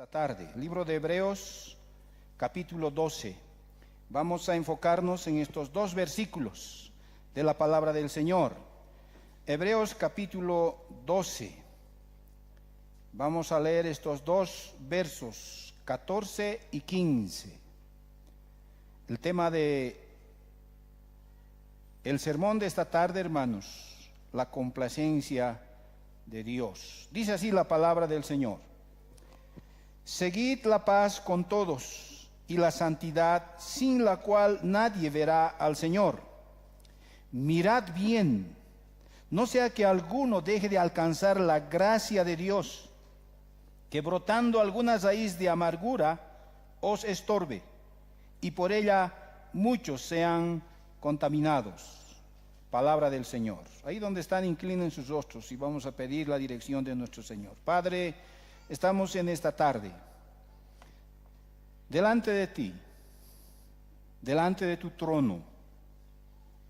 Esta tarde, libro de Hebreos, capítulo 12. Vamos a enfocarnos en estos dos versículos de la palabra del Señor. Hebreos capítulo 12. Vamos a leer estos dos versos, 14 y 15. El tema de el sermón de esta tarde, hermanos, la complacencia de Dios. Dice así la palabra del Señor: seguid la paz con todos y la santidad, sin la cual nadie verá al Señor. Mirad bien, no sea que alguno deje de alcanzar la gracia de Dios, que brotando alguna raíz de amargura os estorbe, y por ella muchos sean contaminados. Palabra del Señor. Ahí donde están, inclinen sus rostros y vamos a pedir la dirección de nuestro Señor. Padre, estamos en esta tarde delante de ti, delante de tu trono,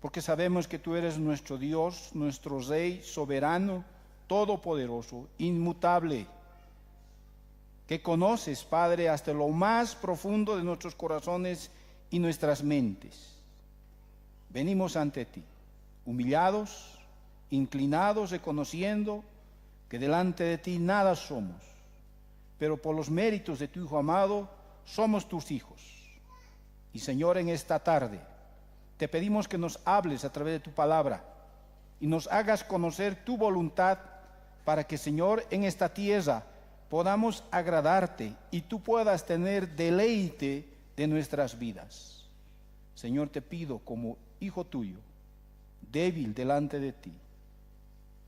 porque sabemos que tú eres nuestro Dios, nuestro Rey soberano, todopoderoso, inmutable, que conoces, Padre, hasta lo más profundo de nuestros corazones y nuestras mentes. Venimos ante ti, humillados, inclinados, reconociendo que delante de ti nada somos, pero por los méritos de tu Hijo amado, somos tus hijos. Y Señor, en esta tarde te pedimos que nos hables a través de tu palabra y nos hagas conocer tu voluntad para que, Señor, en esta tierra podamos agradarte y tú puedas tener deleite de nuestras vidas. Señor, te pido como hijo tuyo, débil delante de ti,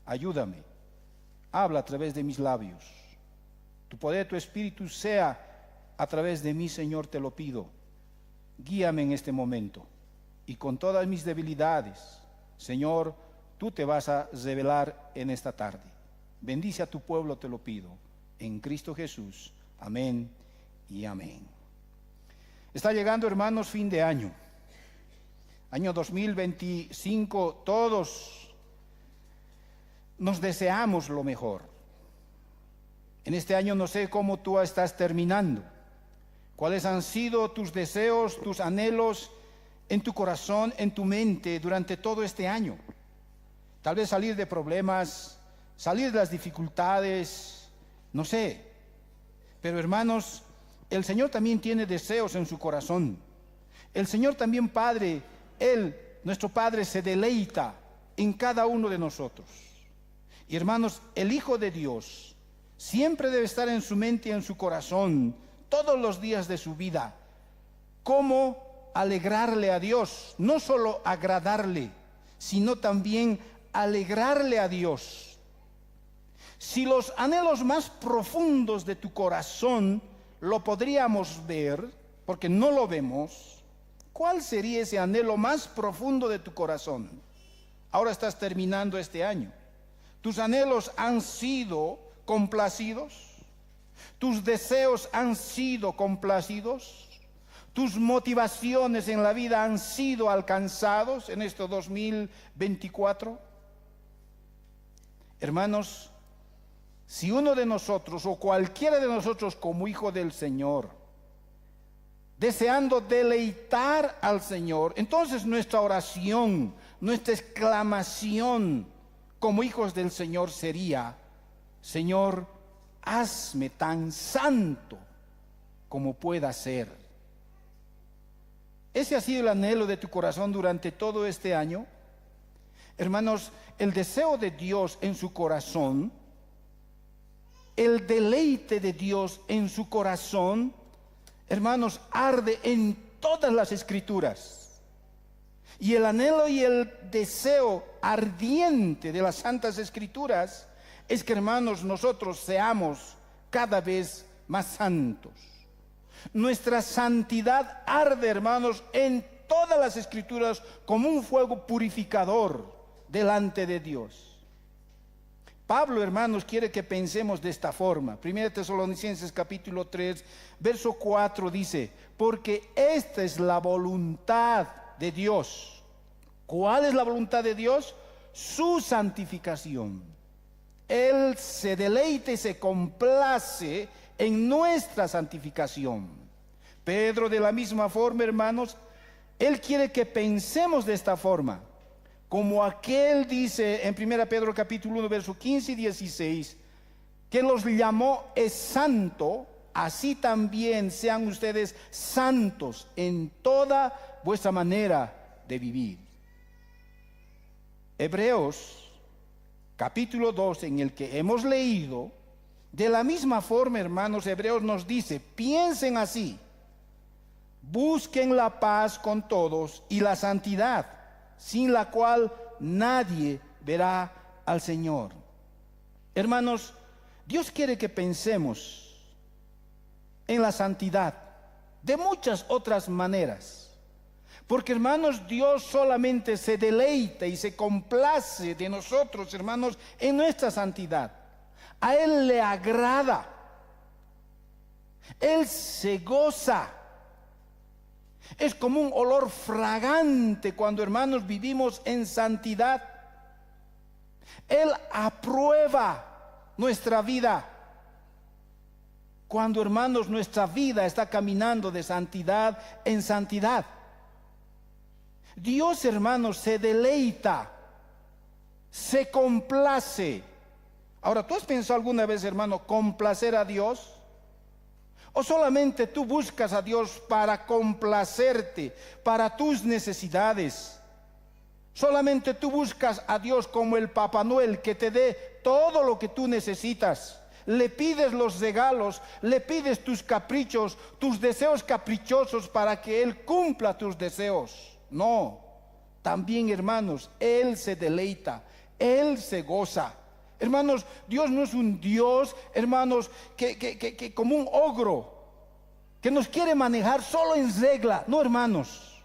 ayúdame, habla a través de mis labios. Tu poder, tu espíritu sea a través de mí, Señor, te lo pido. Guíame en este momento y con todas mis debilidades, Señor, tú te vas a revelar en esta tarde. Bendice a tu pueblo, te lo pido, en Cristo Jesús. Amén y amén. Está llegando, hermanos, fin de año. Año 2025, todos nos deseamos lo mejor. En este año no sé cómo tú estás terminando. ¿Cuáles han sido tus deseos, tus anhelos en tu corazón, en tu mente durante todo este año? Tal vez salir de problemas, salir de las dificultades, no sé. Pero hermanos, el Señor también tiene deseos en su corazón. El Señor también, Padre, Él, nuestro Padre, se deleita en cada uno de nosotros. Y hermanos, el Hijo de Dios siempre debe estar en su mente y en su corazón todos los días de su vida. Cómo alegrarle a Dios, no solo agradarle, sino también alegrarle a Dios. Si los anhelos más profundos de tu corazón lo podríamos ver, porque no lo vemos, ¿cuál sería ese anhelo más profundo de tu corazón? Ahora estás terminando este año. ¿Tus anhelos han sido complacidos? ¿Tus deseos han sido complacidos? ¿Tus motivaciones en la vida han sido alcanzados en este 2024? Hermanos, si uno de nosotros o cualquiera de nosotros como hijo del Señor, deseando deleitar al Señor, entonces nuestra oración, nuestra exclamación como hijos del Señor sería: Señor, hazme tan santo como pueda ser. ¿Ese ha sido el anhelo de tu corazón durante todo este año? Hermanos, el deseo de Dios en su corazón, el deleite de Dios en su corazón, hermanos, arde en todas las Escrituras. Y el anhelo y el deseo ardiente de las Santas Escrituras es que, hermanos, nosotros seamos cada vez más santos. Nuestra santidad arde, hermanos, en todas las Escrituras como un fuego purificador delante de Dios. Pablo, hermanos, quiere que pensemos de esta forma. 1 Tesalonicenses capítulo 3, verso 4 dice: porque esta es la voluntad de Dios. ¿Cuál es la voluntad de Dios? Su santificación. Él se deleita y se complace en nuestra santificación. Pedro, de la misma forma, hermanos, él quiere que pensemos de esta forma, como aquel dice en 1 Pedro capítulo 1, verso 15 y 16, que los llamó es santo, así también sean ustedes santos en toda vuestra manera de vivir. Hebreos capítulo 2, en el que hemos leído, de la misma forma, hermanos, Hebreos nos dice, piensen así, busquen la paz con todos y la santidad, sin la cual nadie verá al Señor. Hermanos, Dios quiere que pensemos en la santidad de muchas otras maneras. Porque, hermanos, Dios solamente se deleita y se complace de nosotros, hermanos, en nuestra santidad. A Él le agrada. Él se goza. Es como un olor fragante cuando, hermanos, vivimos en santidad. Él aprueba nuestra vida cuando, hermanos, nuestra vida está caminando de santidad en santidad. Dios, hermanos, se deleita, se complace. Ahora, ¿tú has pensado alguna vez, hermano, complacer a Dios? ¿O solamente tú buscas a Dios para complacerte, para tus necesidades? Solamente tú buscas a Dios como el Papá Noel que te dé todo lo que tú necesitas. Le pides los regalos, le pides tus caprichos, tus deseos caprichosos para que Él cumpla tus deseos. No, también, hermanos, Él se deleita, Él se goza. Hermanos, Dios no es un Dios, hermanos, que como un ogro, que nos quiere manejar solo en regla. No, hermanos.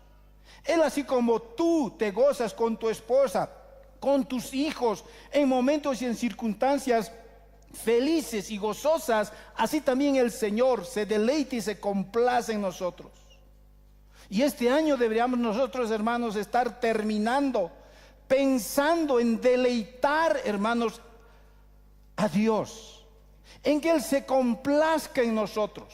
Él, así como tú te gozas con tu esposa, con tus hijos, en momentos y en circunstancias felices y gozosas, así también el Señor se deleita y se complace en nosotros. Y este año deberíamos nosotros, hermanos, estar terminando pensando en deleitar, hermanos, a Dios, en que Él se complazca en nosotros.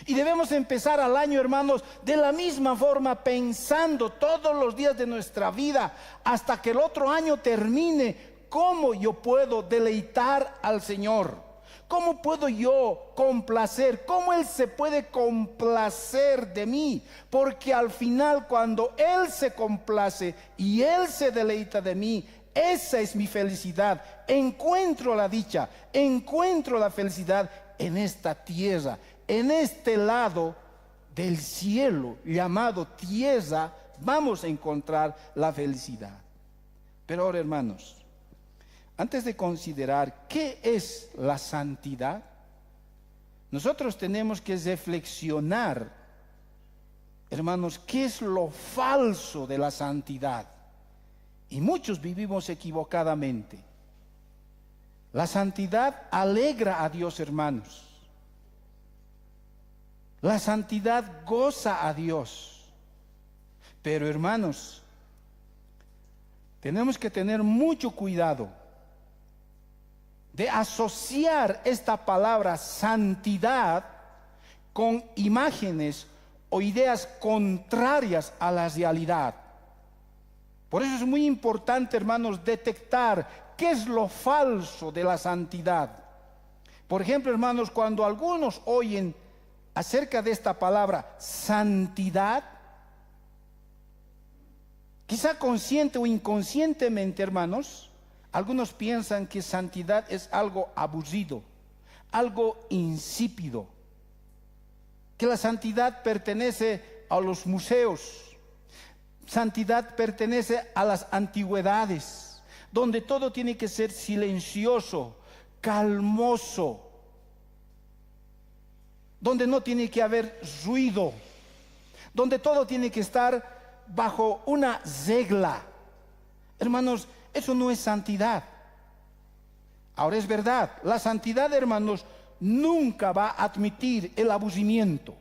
Y debemos empezar al año, hermanos, de la misma forma, pensando todos los días de nuestra vida hasta que el otro año termine, cómo yo puedo deleitar al Señor. ¿Cómo puedo yo complacer? ¿Cómo Él se puede complacer de mí? Porque al final, cuando Él se complace y Él se deleita de mí, esa es mi felicidad. Encuentro la dicha, encuentro la felicidad en esta tierra, en este lado del cielo llamado tierra. Vamos a encontrar la felicidad. Pero ahora, hermanos, antes de considerar qué es la santidad, nosotros tenemos que reflexionar, hermanos, qué es lo falso de la santidad. Y muchos vivimos equivocadamente. La santidad alegra a Dios, hermanos. La santidad goza a Dios. Pero, hermanos, tenemos que tener mucho cuidado de asociar esta palabra santidad con imágenes o ideas contrarias a la realidad. Por eso es muy importante, hermanos, detectar qué es lo falso de la santidad. Por ejemplo, hermanos, cuando algunos oyen acerca de esta palabra santidad, quizá consciente o inconscientemente, hermanos, algunos piensan que santidad es algo aburrido, algo insípido, que la santidad pertenece a los museos, santidad pertenece a las antigüedades, donde todo tiene que ser silencioso, calmoso, donde no tiene que haber ruido, donde todo tiene que estar bajo una regla. Hermanos, eso no es santidad. Ahora, es verdad, la santidad, hermanos, nunca va a admitir el aburrimiento.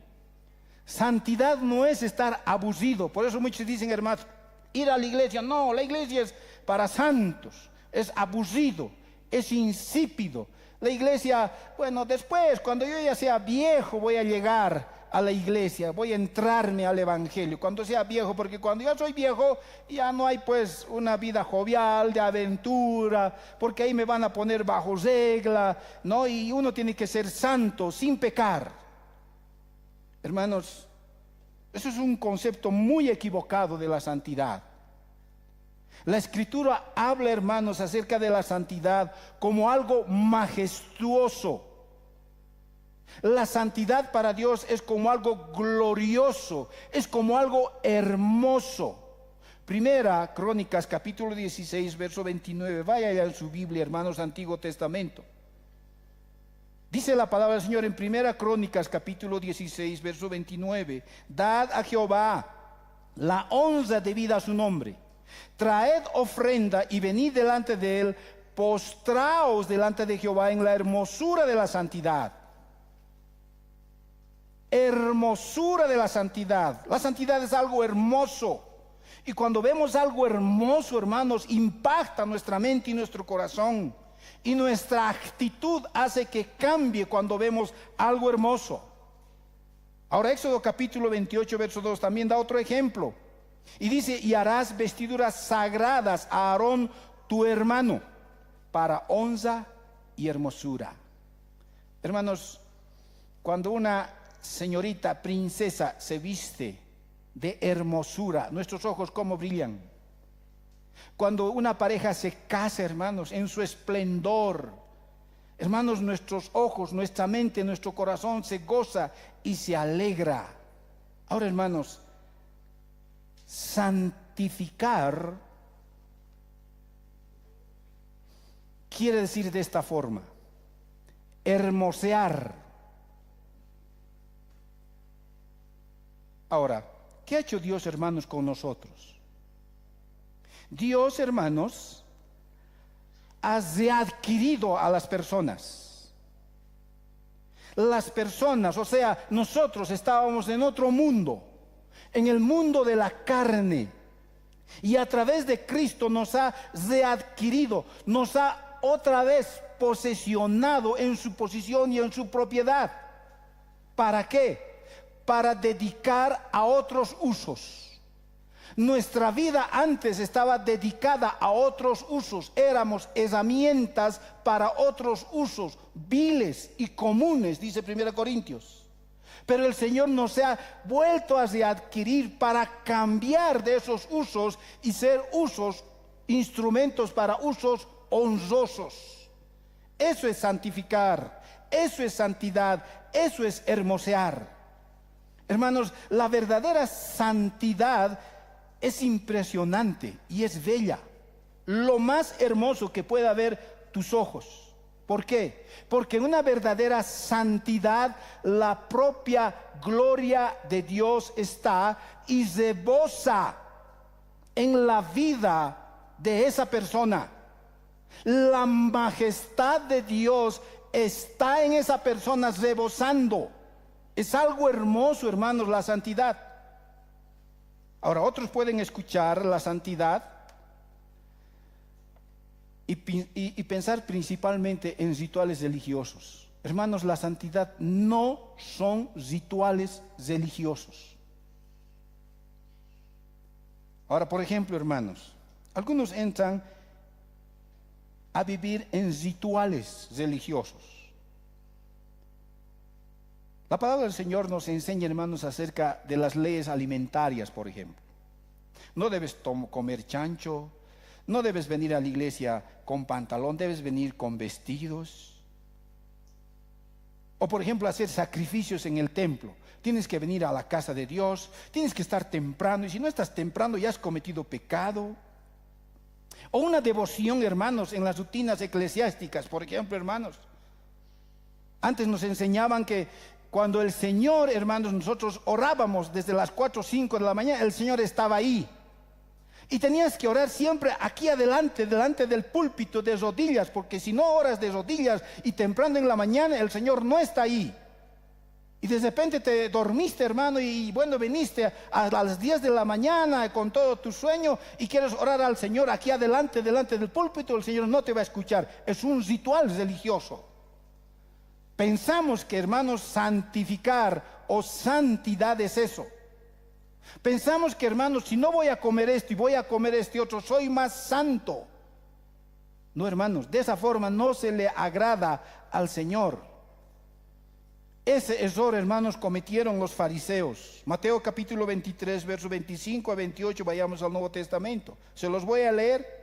Santidad no es estar aburrido. Por eso muchos dicen, hermanos, ir a la iglesia. No, la iglesia es para santos. Es aburrido, es insípido. La iglesia, bueno, después, cuando yo ya sea viejo, voy a llegar a la iglesia, voy a entrarme al evangelio, cuando sea viejo, porque cuando ya soy viejo, ya no hay pues una vida jovial, de aventura, porque ahí me van a poner bajo regla, ¿no? Y uno tiene que ser santo, sin pecar. Hermanos, eso es un concepto muy equivocado de la santidad. La Escritura habla, hermanos, acerca de la santidad como algo majestuoso. La santidad para Dios es como algo glorioso, es como algo hermoso. Primera Crónicas, capítulo 16, verso 29. Vaya ya en su Biblia, hermanos, Antiguo Testamento. Dice la palabra del Señor en Primera Crónicas, capítulo 16, verso 29. Dad a Jehová la honra debida a su nombre. Traed ofrenda y venid delante de él, postraos delante de Jehová en la hermosura de la santidad. Hermosura de la santidad. La santidad es algo hermoso. Y cuando vemos algo hermoso, hermanos, impacta nuestra mente y nuestro corazón. Y nuestra actitud hace que cambie cuando vemos algo hermoso. Ahora Éxodo capítulo 28, verso 2 también da otro ejemplo. Y dice, y harás vestiduras sagradas a Aarón tu hermano, para honra y hermosura. Hermanos, cuando una señorita princesa se viste de hermosura, nuestros ojos cómo brillan. Cuando una pareja se casa, hermanos, en su esplendor, hermanos, nuestros ojos, nuestra mente, nuestro corazón se goza y se alegra. Ahora, hermanos, santificar quiere decir de esta forma: hermosear. Ahora, ¿qué ha hecho Dios, hermanos, con nosotros? Dios, hermanos, ha readquirido a las personas. Las personas, o sea, nosotros estábamos en otro mundo, en el mundo de la carne, y a través de Cristo nos ha readquirido, nos ha otra vez posesionado en su posición y en su propiedad. ¿Para qué? Para dedicar a otros usos. Nuestra vida antes estaba dedicada a otros usos, éramos herramientas para otros usos, viles y comunes, dice 1 Corintios. Pero el Señor nos ha vuelto a readquirir para cambiar de esos usos y ser usos, instrumentos para usos honrosos. Eso es santificar, eso es santidad, eso es hermosear. Hermanos, la verdadera santidad es impresionante y es bella, lo más hermoso que pueda ver tus ojos. ¿Por qué? Porque en una verdadera santidad la propia gloria de Dios está y rebosa en la vida de esa persona. La majestad de Dios está en esa persona rebosando. Es algo hermoso, hermanos, la santidad. Ahora, otros pueden escuchar la santidad y pensar principalmente en rituales religiosos. Hermanos, la santidad no son rituales religiosos. Ahora, por ejemplo, hermanos, algunos entran a vivir en rituales religiosos. La palabra del Señor nos enseña, hermanos, acerca de las leyes alimentarias, por ejemplo. No debes comer chancho, no debes venir a la iglesia con pantalón, debes venir con vestidos. O por ejemplo, hacer sacrificios en el templo. Tienes que venir a la casa de Dios, tienes que estar temprano, y si no estás temprano ya has cometido pecado. O una devoción, hermanos, en las rutinas eclesiásticas, por ejemplo, hermanos. Antes nos enseñaban que cuando el Señor, hermanos, nosotros orábamos desde las 4 o 5 de la mañana, el Señor estaba ahí. Y tenías que orar siempre aquí adelante, delante del púlpito, de rodillas, porque si no oras de rodillas y temprano en la mañana, el Señor no está ahí. Y de repente te dormiste, hermano, y bueno, viniste a las 10 de la mañana con todo tu sueño y quieres orar al Señor aquí adelante, delante del púlpito, el Señor no te va a escuchar. Es un ritual religioso. Pensamos que, hermanos, santificar o santidad es eso. Pensamos que, hermanos, si no voy a comer esto y voy a comer este otro, soy más santo. No, hermanos, de esa forma no se le agrada al Señor. Ese error, hermanos, cometieron los fariseos. Mateo capítulo 23, versos 25 a 28, vayamos al Nuevo Testamento. Se los voy a leer.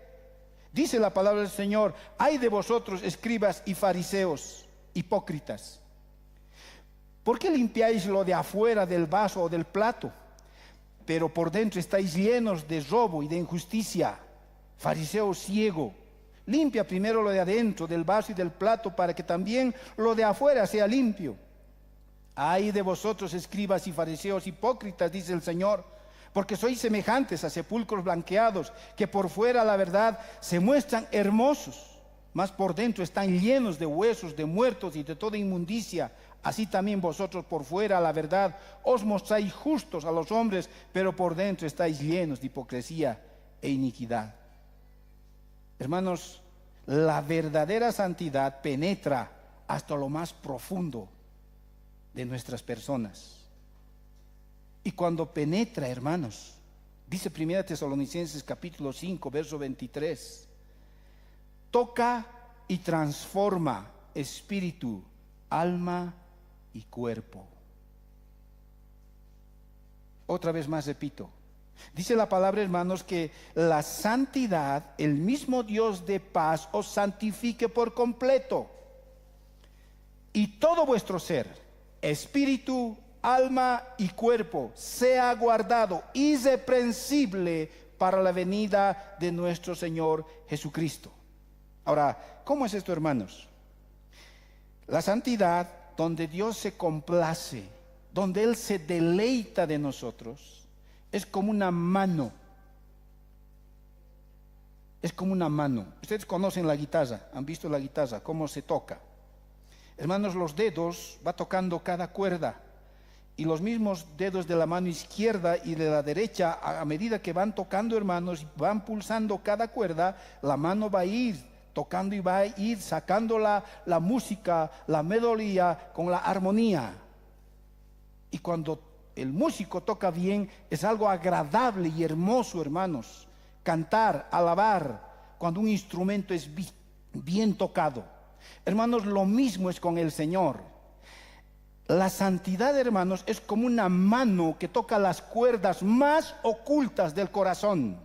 Dice la palabra del Señor: ay de vosotros, escribas y fariseos, hipócritas, ¿por qué limpiáis lo de afuera del vaso o del plato, pero por dentro estáis llenos de robo y de injusticia? Fariseo ciego, limpia primero lo de adentro del vaso y del plato, para que también lo de afuera sea limpio. Ay de vosotros, escribas y fariseos hipócritas, dice el Señor, porque sois semejantes a sepulcros blanqueados, que por fuera, la verdad, se muestran hermosos, mas por dentro están llenos de huesos de muertos y de toda inmundicia. Así también vosotros por fuera, la verdad, os mostráis justos a los hombres, pero por dentro estáis llenos de hipocresía e iniquidad. Hermanos, la verdadera santidad penetra hasta lo más profundo de nuestras personas. Y cuando penetra, hermanos, dice 1 Tesalonicenses capítulo 5, verso 23, toca y transforma espíritu, alma y cuerpo. Otra vez más repito, dice la palabra, hermanos, que la santidad, el mismo Dios de paz os santifique por completo, y todo vuestro ser, espíritu, alma y cuerpo, sea guardado irreprensible para la venida de nuestro Señor Jesucristo. Ahora, ¿cómo es esto, hermanos? La santidad, donde Dios se complace, donde Él se deleita de nosotros, es como una mano. Es como una mano. Ustedes conocen la guitarra, han visto la guitarra, cómo se toca. Hermanos, los dedos va tocando cada cuerda, y los mismos dedos de la mano izquierda y de la derecha, a medida que van tocando, hermanos, van pulsando cada cuerda, la mano va a ir tocando y va a ir sacando la música, la melodía con la armonía. Y cuando el músico toca bien, es algo agradable y hermoso, hermanos, cantar, alabar, cuando un instrumento es bien tocado. Hermanos, lo mismo es con el Señor. La santidad, hermanos, es como una mano que toca las cuerdas más ocultas del corazón.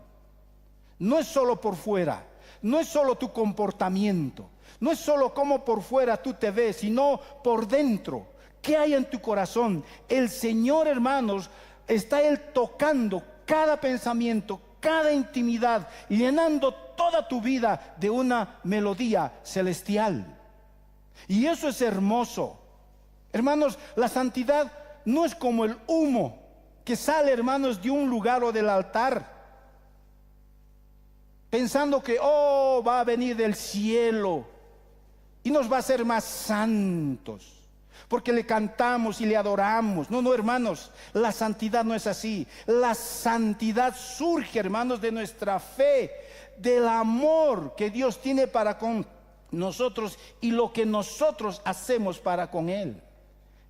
No es solo por fuera, no es solo tu comportamiento, no es solo cómo por fuera tú te ves, sino por dentro. ¿Qué hay en tu corazón? El Señor, hermanos, está Él tocando cada pensamiento, cada intimidad, llenando toda tu vida de una melodía celestial. Y eso es hermoso. Hermanos, la santidad no es como el humo que sale, hermanos, de un lugar o del altar, pensando que, va a venir del cielo y nos va a hacer más santos, porque le cantamos y le adoramos. No, hermanos, la santidad no es así. La santidad surge, hermanos, de nuestra fe, del amor que Dios tiene para con nosotros y lo que nosotros hacemos para con Él.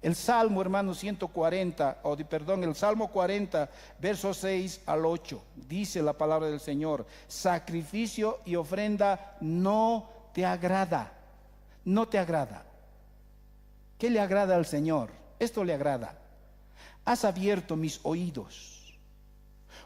El Salmo, hermanos, el Salmo 40, versos 6 al 8, dice la palabra del Señor: sacrificio y ofrenda no te agrada, no te agrada. ¿Qué le agrada al Señor? Esto le agrada. Has abierto mis oídos,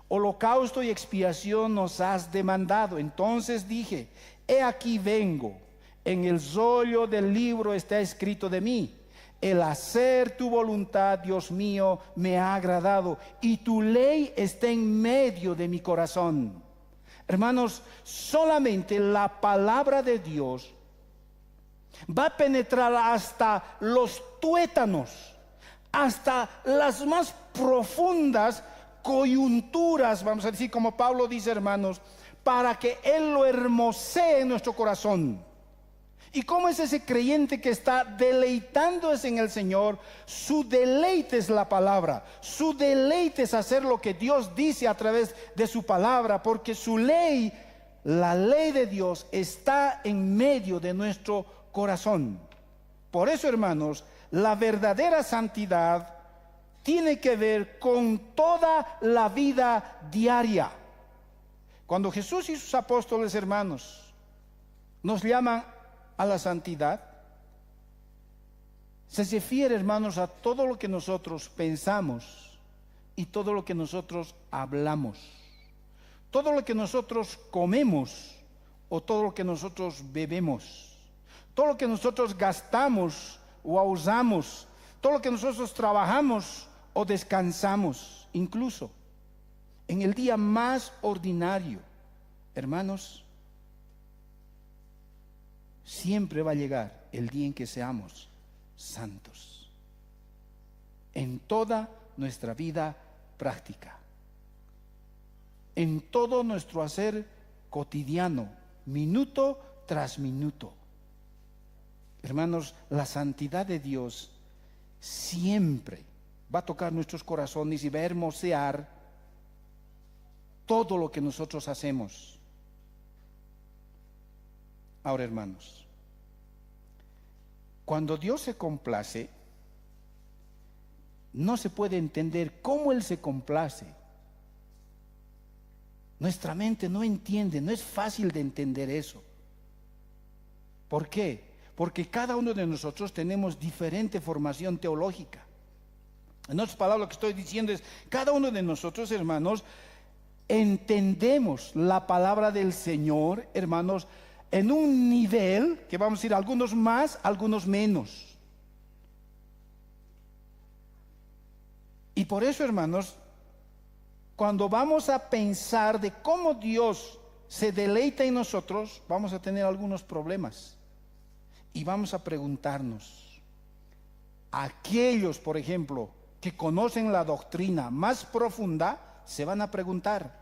holocausto y expiación nos has demandado. Entonces dije: he aquí vengo, en el rollo del libro está escrito de mí. El hacer tu voluntad, Dios mío, me ha agradado, y tu ley está en medio de mi corazón. Hermanos, solamente la palabra de Dios va a penetrar hasta los tuétanos, hasta las más profundas coyunturas, vamos a decir, como Pablo dice, hermanos, para que Él lo hermosee en nuestro corazón. ¿Y cómo es ese creyente que está deleitándose en el Señor? Su deleite es la palabra, su deleite es hacer lo que Dios dice a través de su palabra, porque su ley, la ley de Dios, está en medio de nuestro corazón. Por eso, hermanos, la verdadera santidad tiene que ver con toda la vida diaria. Cuando Jesús y sus apóstoles, hermanos, nos llaman a la santidad, se refiere, hermanos, a todo lo que nosotros pensamos y todo lo que nosotros hablamos, todo lo que nosotros comemos o todo lo que nosotros bebemos, todo lo que nosotros gastamos o usamos, todo lo que nosotros trabajamos o descansamos, incluso en el día más ordinario, hermanos, siempre va a llegar el día en que seamos santos en toda nuestra vida práctica, en todo nuestro hacer cotidiano, minuto tras minuto. Hermanos, la santidad de Dios siempre va a tocar nuestros corazones y va a hermosear todo lo que nosotros hacemos. Ahora, hermanos, cuando Dios se complace, no se puede entender cómo Él se complace. Nuestra mente no entiende, no es fácil de entender eso. ¿Por qué? Porque cada uno de nosotros tenemos diferente formación teológica. En otras palabras, lo que estoy diciendo es, cada uno de nosotros, hermanos, entendemos la palabra del Señor, hermanos, en un nivel que vamos a decir, algunos más, algunos menos. Y por eso, hermanos, cuando vamos a pensar de cómo Dios se deleita en nosotros, vamos a tener algunos problemas. Y vamos a preguntarnos, aquellos, por ejemplo, que conocen la doctrina más profunda, se van a preguntar,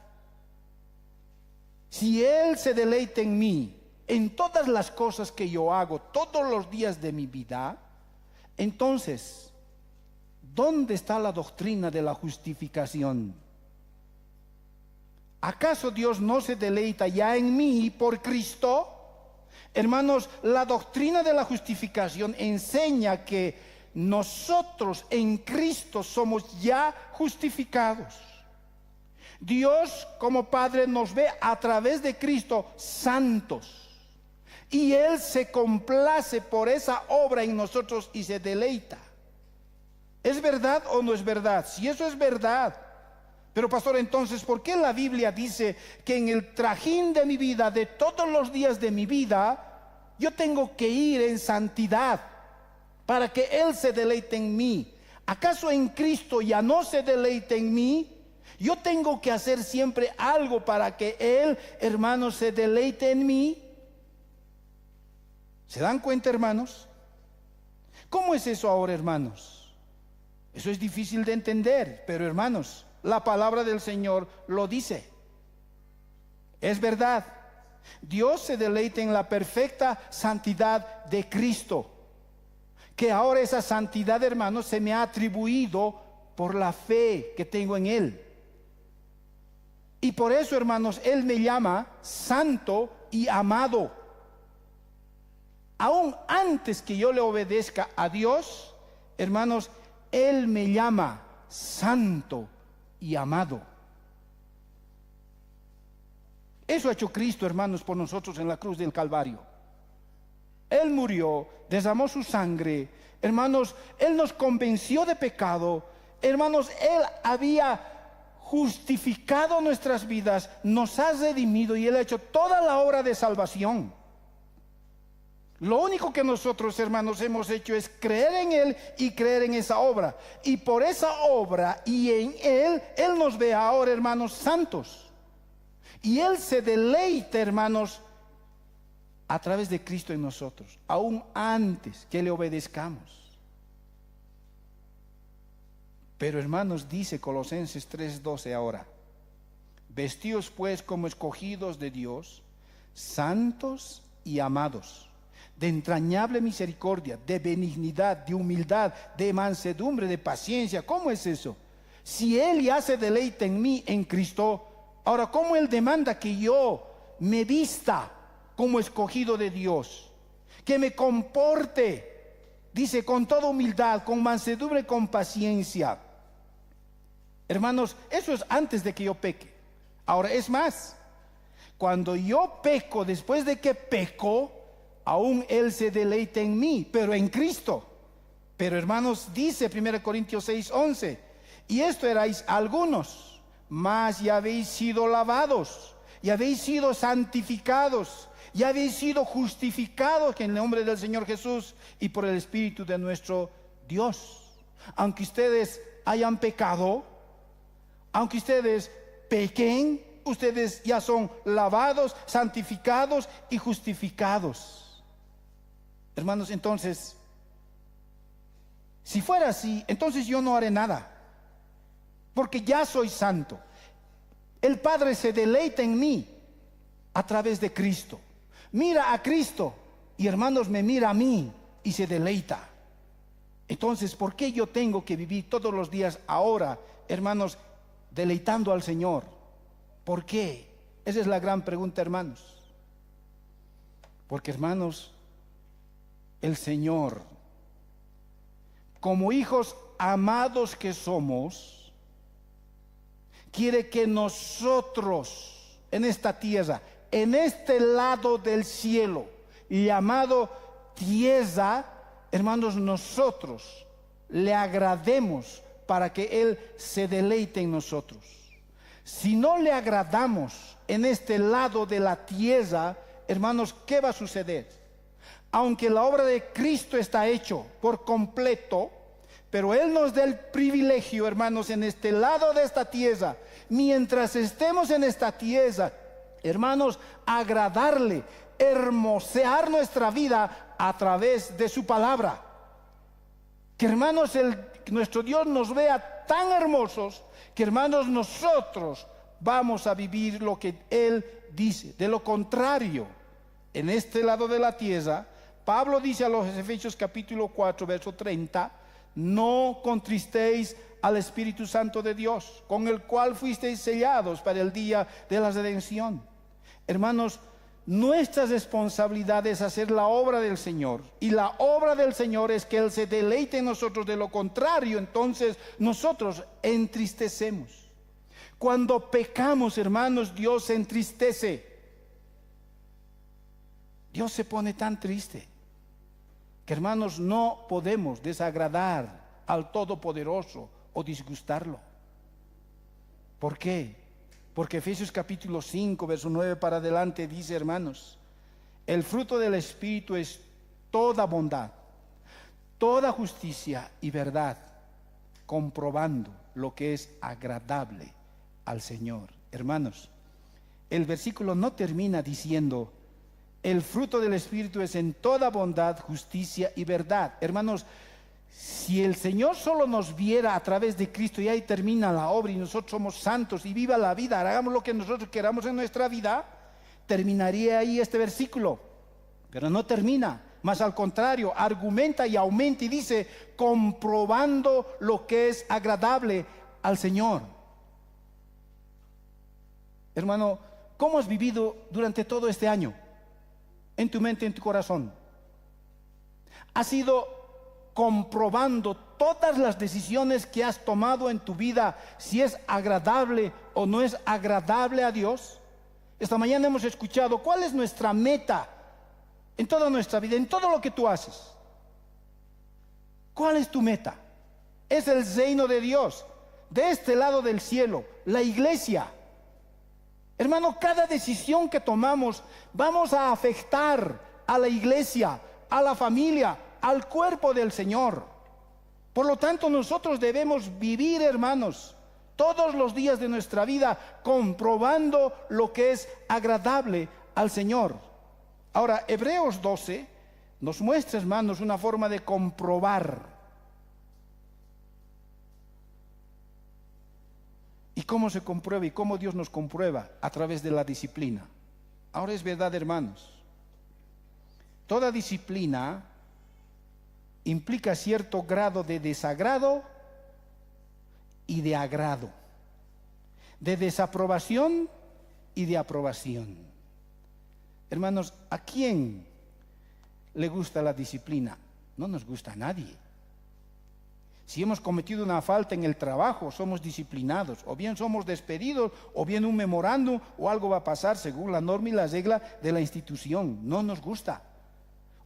si Él se deleita en mí, en todas las cosas que yo hago todos los días de mi vida, entonces, ¿dónde está la doctrina de la justificación? ¿Acaso Dios no se deleita ya en mí por Cristo? Hermanos, la doctrina de la justificación enseña que nosotros en Cristo somos ya justificados. Dios como Padre nos ve a través de Cristo santos. Y Él se complace por esa obra en nosotros y se deleita. ¿Es verdad o no es verdad? Si eso es verdad. Pero pastor, entonces, ¿por qué la Biblia dice que en el trajín de mi vida, de todos los días de mi vida, yo tengo que ir en santidad para que Él se deleite en mí? ¿Acaso en Cristo ya no se deleite en mí? Yo tengo que hacer siempre algo para que Él, hermanos, se deleite en mí. ¿Se dan cuenta, hermanos? ¿Cómo es eso ahora, hermanos? Eso es difícil de entender, pero hermanos, la palabra del Señor lo dice. Es verdad. Dios se deleita en la perfecta santidad de Cristo, que ahora esa santidad, hermanos, se me ha atribuido por la fe que tengo en Él. Y por eso, hermanos, Él me llama santo y amado. Aún antes que yo le obedezca a Dios, hermanos, Él me llama santo y amado. Eso ha hecho Cristo, hermanos, por nosotros en la cruz del Calvario. Él murió, derramó su sangre, hermanos, Él nos convenció de pecado, hermanos, Él había justificado nuestras vidas, nos ha redimido y Él ha hecho toda la obra de salvación. Lo único que nosotros, hermanos, hemos hecho es creer en Él y creer en esa obra. Y por esa obra y en Él, Él nos ve ahora, hermanos, santos. Y Él se deleita, hermanos, a través de Cristo en nosotros, aún antes que le obedezcamos. Pero, hermanos, dice Colosenses 3:12 ahora: vestíos pues como escogidos de Dios, santos y amados, de entrañable misericordia, de benignidad, de humildad, de mansedumbre, de paciencia. ¿Cómo es eso? Si Él ya se deleita en mí, en Cristo, ahora, ¿cómo Él demanda que yo me vista como escogido de Dios? Que me comporte Dice, con toda humildad, con mansedumbre, con paciencia. Hermanos, eso es antes de que yo peque. Ahora es más, cuando yo peco, después de que peco, aún Él se deleita en mí, pero en Cristo. Pero hermanos, dice 1 Corintios 6:11, y esto erais algunos, mas ya habéis sido lavados, ya habéis sido santificados, ya habéis sido justificados en el nombre del Señor Jesús y por el Espíritu de nuestro Dios. Aunque ustedes hayan pecado, aunque ustedes pequen, ustedes ya son lavados, santificados y justificados. Hermanos, entonces, si fuera así, entonces yo no haré nada, porque ya soy santo. El Padre se deleita en mí a través de Cristo. Mira a Cristo y, hermanos, me mira a mí y se deleita. Entonces, ¿por qué yo tengo que vivir todos los días ahora, hermanos, deleitando al Señor? ¿Por qué? Esa es la gran pregunta, hermanos. Porque, hermanos, el Señor, como hijos amados que somos, quiere que nosotros en esta tierra, en este lado del cielo, llamado tierra, hermanos, nosotros le agrademos para que Él se deleite en nosotros. Si no le agradamos en este lado de la tierra, hermanos, ¿qué va a suceder? Aunque la obra de Cristo está hecho por completo, pero Él nos da el privilegio, hermanos, en este lado de esta tierra, mientras estemos en esta tierra, hermanos, agradarle, hermosear nuestra vida a través de su palabra. Que, hermanos, nuestro Dios nos vea tan hermosos que, hermanos, nosotros vamos a vivir lo que Él dice. De lo contrario, en este lado de la tierra, Pablo dice a los Efesios capítulo 4, verso 30, no contristéis al Espíritu Santo de Dios, con el cual fuisteis sellados para el día de la redención. Hermanos, nuestra responsabilidad es hacer la obra del Señor, y la obra del Señor es que Él se deleite en nosotros. De lo contrario, entonces nosotros entristecemos. Cuando pecamos, hermanos, Dios se entristece. Dios se pone tan triste que, hermanos, no podemos desagradar al Todopoderoso o disgustarlo. ¿Por qué? Porque Efesios capítulo 5, verso 9 para adelante dice, hermanos, el fruto del Espíritu es toda bondad, toda justicia y verdad, comprobando lo que es agradable al Señor. Hermanos, el versículo no termina diciendo, el fruto del Espíritu es en toda bondad, justicia y verdad. Hermanos, si el Señor solo nos viera a través de Cristo y ahí termina la obra y nosotros somos santos y viva la vida, hagamos lo que nosotros queramos en nuestra vida, terminaría ahí este versículo. Pero no termina, más al contrario, argumenta y aumenta y dice, comprobando lo que es agradable al Señor. Hermano, ¿cómo has vivido durante todo este año? En tu mente, en tu corazón. ¿Has ido comprobando todas las decisiones que has tomado en tu vida, si es agradable o no es agradable a Dios? Esta mañana hemos escuchado cuál es nuestra meta en toda nuestra vida, en todo lo que tú haces. ¿Cuál es tu meta? Es el reino de Dios, de este lado del cielo, la iglesia. Hermano, cada decisión que tomamos vamos a afectar a la iglesia, a la familia, al cuerpo del Señor. Por lo tanto, nosotros debemos vivir, hermanos, todos los días de nuestra vida comprobando lo que es agradable al Señor. Ahora, Hebreos 12 nos muestra, hermanos, una forma de comprobar. ¿Y cómo se comprueba y cómo Dios nos comprueba? A través de la disciplina. Ahora es verdad, hermanos, toda disciplina implica cierto grado de desagrado y de agrado, de desaprobación y de aprobación. Hermanos, ¿a quién le gusta la disciplina? no nos gusta a nadie. Si hemos cometido una falta en el trabajo, somos disciplinados, o bien somos despedidos, o bien un memorándum, o algo va a pasar según la norma y la regla de la institución. No nos gusta.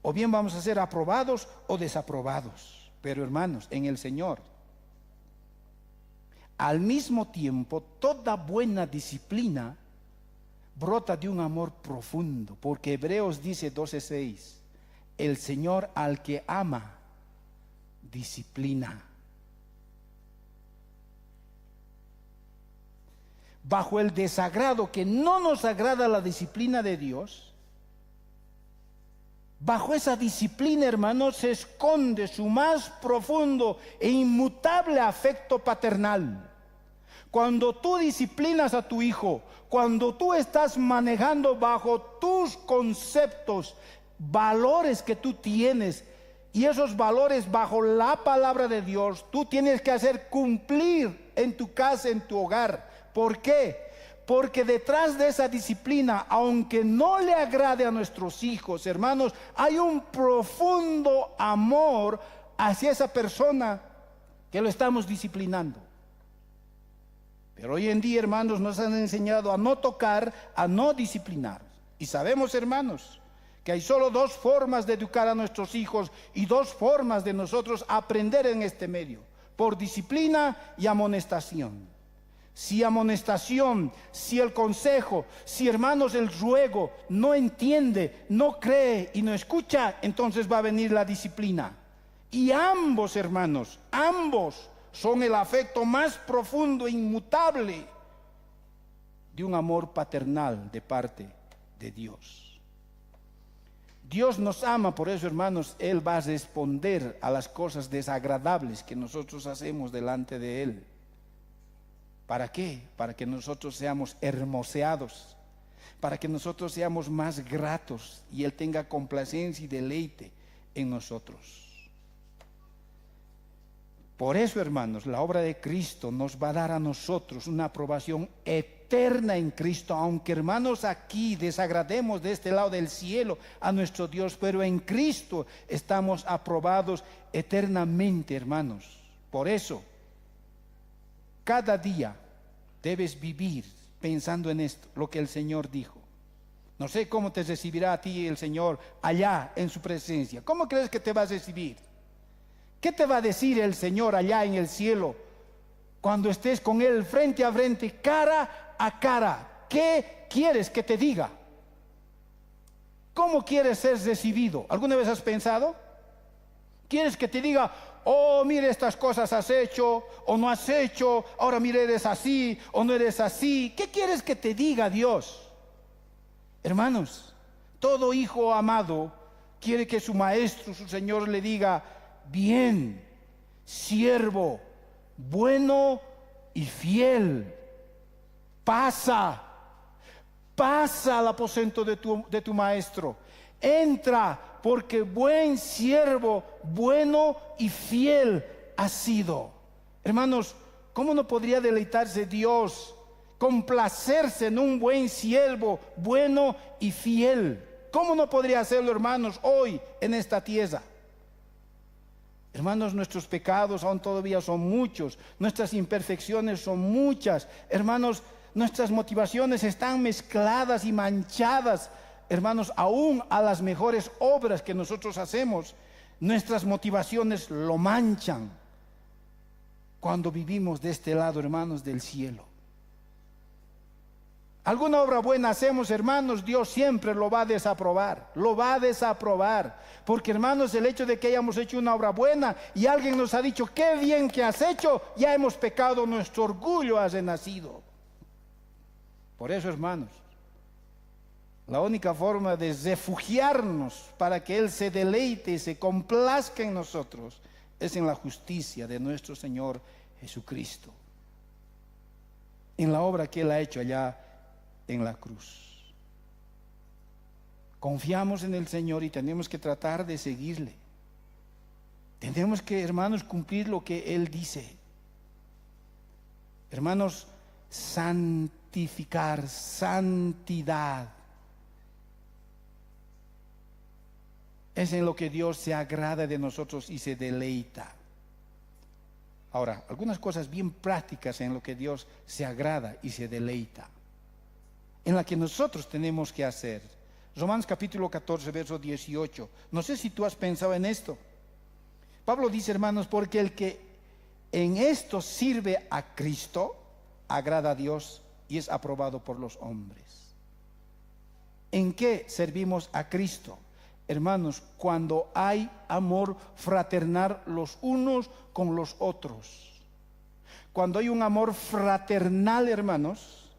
O bien vamos a ser aprobados o desaprobados. Pero hermanos, en el Señor, al mismo tiempo, toda buena disciplina brota de un amor profundo, porque Hebreos dice 12:6, el Señor al que ama, disciplina. Bajo el desagrado que no nos agrada la disciplina de Dios, bajo esa disciplina, hermanos, se esconde su más profundo e inmutable afecto paternal. Cuando tú disciplinas a tu hijo, cuando tú estás manejando bajo tus conceptos, valores que tú tienes, y esos valores bajo la palabra de Dios, tú tienes que hacer cumplir en tu casa, en tu hogar. ¿Por qué? Porque detrás de esa disciplina, aunque no le agrade a nuestros hijos, hermanos, hay un profundo amor hacia esa persona que lo estamos disciplinando. Pero hoy en día, hermanos, nos han enseñado a no tocar, a no disciplinar. Y sabemos, hermanos, que hay solo dos formas de educar a nuestros hijos y dos formas de nosotros aprender en este medio: por disciplina y amonestación. Si amonestación, si el consejo, si, hermanos, el ruego no entiende, no cree y no escucha, entonces va a venir la disciplina. Y ambos, hermanos, ambos son el afecto más profundo e inmutable de un amor paternal de parte de Dios. Dios nos ama, por eso, hermanos, Él va a responder a las cosas desagradables que nosotros hacemos delante de Él. ¿Para qué? Para que nosotros seamos hermoseados, para que nosotros seamos más gratos y Él tenga complacencia y deleite en nosotros. Por eso, hermanos, la obra de Cristo nos va a dar a nosotros una aprobación eterna en Cristo, aunque, hermanos, aquí desagrademos de este lado del cielo a nuestro Dios, pero en Cristo estamos aprobados eternamente, hermanos. Por eso, cada día debes vivir pensando en esto, lo que el Señor dijo. No sé cómo te recibirá a ti el Señor allá en su presencia. ¿Cómo crees que te va a recibir? ¿Qué te va a decir el Señor allá en el cielo cuando estés con Él frente a frente, cara a cara? ¿Qué quieres que te diga? ¿Cómo quieres ser recibido? ¿Alguna vez has pensado? ¿Quieres que te diga, oh, mire, estas cosas has hecho o no has hecho, ahora mire, eres así o no eres así? ¿Qué quieres que te diga Dios? Hermanos, todo hijo amado quiere que su maestro, su Señor, le diga: bien, siervo, bueno y fiel, pasa al aposento de tu maestro, entra, porque buen siervo, bueno y fiel has sido. Hermanos, ¿cómo no podría deleitarse Dios, complacerse en un buen siervo, bueno y fiel? ¿Cómo no podría hacerlo, hermanos, hoy en esta tierra? Hermanos, nuestros pecados aún todavía son muchos, nuestras imperfecciones son muchas. Hermanos, nuestras motivaciones están mezcladas y manchadas. Hermanos, aún a las mejores obras que nosotros hacemos, nuestras motivaciones lo manchan cuando vivimos de este lado, hermanos, del cielo. Alguna obra buena hacemos, hermanos, Dios siempre lo va a desaprobar, porque, hermanos, el hecho de que hayamos hecho una obra buena y alguien nos ha dicho, qué bien que has hecho, ya hemos pecado, nuestro orgullo ha renacido. Por eso, hermanos, la única forma de refugiarnos para que Él se deleite y se complazca en nosotros es en la justicia de nuestro Señor Jesucristo, en la obra que Él ha hecho allá en la cruz. Confiamos en el Señor y tenemos que tratar de seguirle. Tenemos que, hermanos, cumplir lo que Él dice. Hermanos, santificar, santidad. es en lo que Dios se agrada de nosotros y se deleita. Ahora, algunas cosas bien prácticas en lo que Dios se agrada y se deleita, en la que nosotros tenemos que hacer. Romanos capítulo 14, verso 18. No sé si tú has pensado en esto. Pablo dice, hermanos, porque el que en esto sirve a Cristo, agrada a Dios y es aprobado por los hombres. ¿En qué servimos a Cristo? Hermanos, cuando hay amor fraternal los unos con los otros. Cuando hay un amor fraternal, hermanos,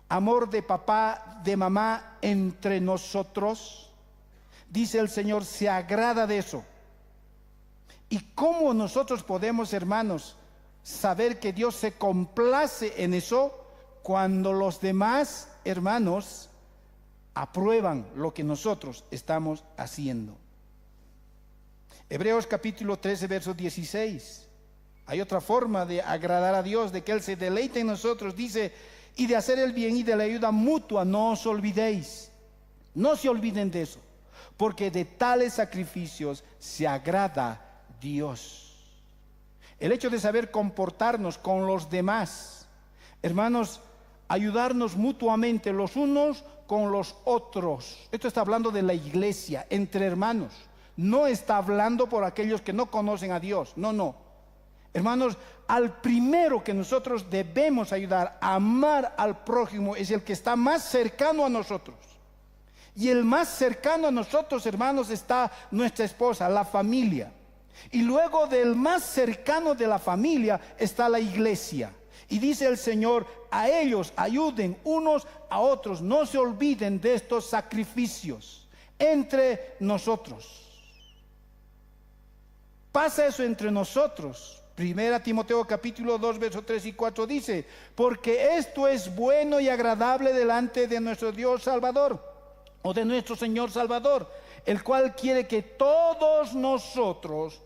amor de papá, de mamá entre nosotros, dice el Señor, se agrada de eso. ¿Y cómo nosotros podemos, hermanos, saber que Dios se complace en eso? Cuando los demás, hermanos, aprueban lo que nosotros estamos haciendo. Hebreos capítulo 13, verso 16. Hay otra forma de agradar a Dios, de que Él se deleite en nosotros. Dice, y de hacer el bien y de la ayuda mutua, no os olvidéis. No se olviden de eso, porque de tales sacrificios se agrada Dios. El hecho de saber comportarnos con los demás, hermanos, ayudarnos mutuamente los unos con los otros. Esto está hablando de la iglesia, entre hermanos. No está hablando por aquellos que no conocen a Dios. No, no. Hermanos, al primero que nosotros debemos ayudar a amar al prójimo es el que está más cercano a nosotros. Y el más cercano a nosotros, hermanos, está nuestra esposa, la familia. Y luego del más cercano de la familia está la iglesia. Y dice el Señor, a ellos ayuden unos a otros, no se olviden de estos sacrificios entre nosotros. Pasa eso entre nosotros. Primera Timoteo capítulo 2, versos 3 y 4 dice, porque esto es bueno y agradable delante de nuestro Dios Salvador, o de nuestro Señor Salvador, el cual quiere que todos nosotros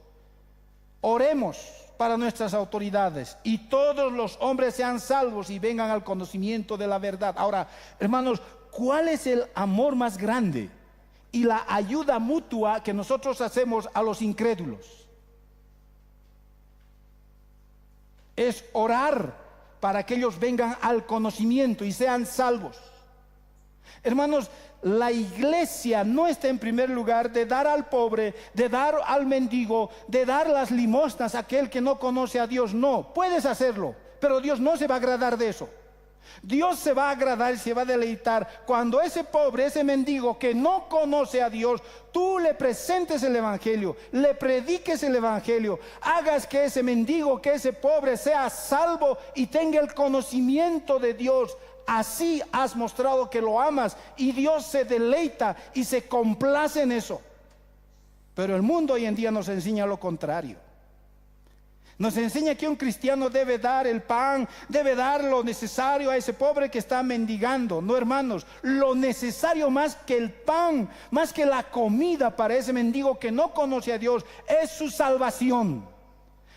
oremos para nuestras autoridades y todos los hombres sean salvos y vengan al conocimiento de la verdad. Ahora, hermanos, ¿cuál es el amor más grande y la ayuda mutua que nosotros hacemos a los incrédulos? Es orar para que ellos vengan al conocimiento y sean salvos. Hermanos, la iglesia no está en primer lugar de dar al pobre, de dar al mendigo, de dar las limosnas a aquel que no conoce a Dios. No, puedes hacerlo, pero Dios no se va a agradar de eso. Dios se va a agradar y se va a deleitar cuando ese pobre, ese mendigo que no conoce a Dios, tú le presentes el evangelio, le prediques el evangelio, hagas que ese mendigo, que ese pobre sea salvo y tenga el conocimiento de Dios. Así has mostrado que lo amas y Dios se deleita y se complace en eso. Pero el mundo hoy en día nos enseña lo contrario. Nos enseña que un cristiano debe dar el pan, debe dar lo necesario a ese pobre que está mendigando. No, hermanos, lo necesario más que el pan, más que la comida para ese mendigo que no conoce a Dios, es su salvación.